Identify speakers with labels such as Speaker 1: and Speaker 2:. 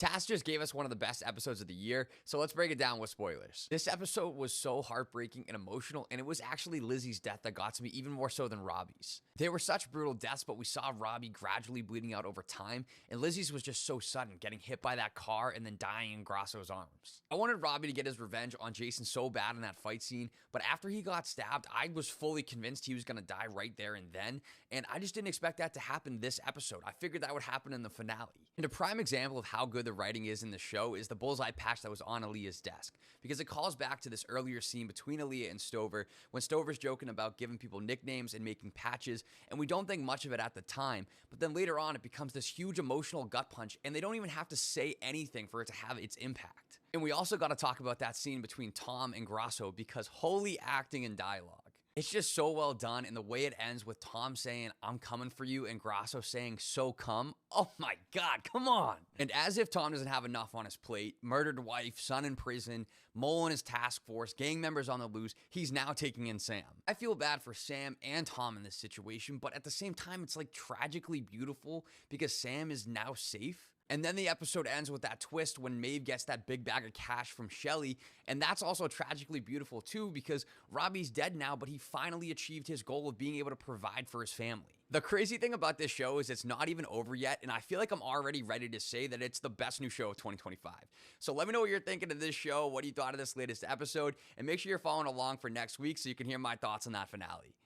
Speaker 1: Task just gave us one of the best episodes of the year, so let's break it down with spoilers. This episode was so heartbreaking and emotional, and it was actually Lizzie's death that got to me even more so than Robbie's. They were such brutal deaths, but we saw Robbie gradually bleeding out over time, and Lizzie's was just so sudden, getting hit by that car and then dying in Grasso's arms. I wanted Robbie to get his revenge on Jason so bad in that fight scene, but after he got stabbed, I was fully convinced he was gonna die right there and then, and I just didn't expect that to happen this episode. I figured that would happen in the finale. And a prime example of how good the writing is in the show is the bullseye patch that was on Aaliyah's desk, because it calls back to this earlier scene between Aaliyah and Stover when Stover's joking about giving people nicknames and making patches, and we don't think much of it at the time, but then later on it becomes this huge emotional gut punch, and they don't even have to say anything for it to have its impact. And we also got to talk about that scene between Tom and Grasso, because holy acting and dialogue. It's just so well done, and the way it ends with Tom saying, "I'm coming for you," and Grasso saying, "So come." Oh my God, come on. And as if Tom doesn't have enough on his plate, murdered wife, son in prison, Mole and his task force, gang members on the loose, he's now taking in Sam. I feel bad for Sam and Tom in this situation, but at the same time, it's like tragically beautiful because Sam is now safe. And then the episode ends with that twist when Maeve gets that big bag of cash from Shelly. And that's also tragically beautiful too, because Robbie's dead now, but he finally achieved his goal of being able to provide for his family. The crazy thing about this show is it's not even over yet, and I feel like I'm already ready to say that it's the best new show of 2025. So let me know what you're thinking of this show, what you thought of this latest episode, and make sure you're following along for next week so you can hear my thoughts on that finale.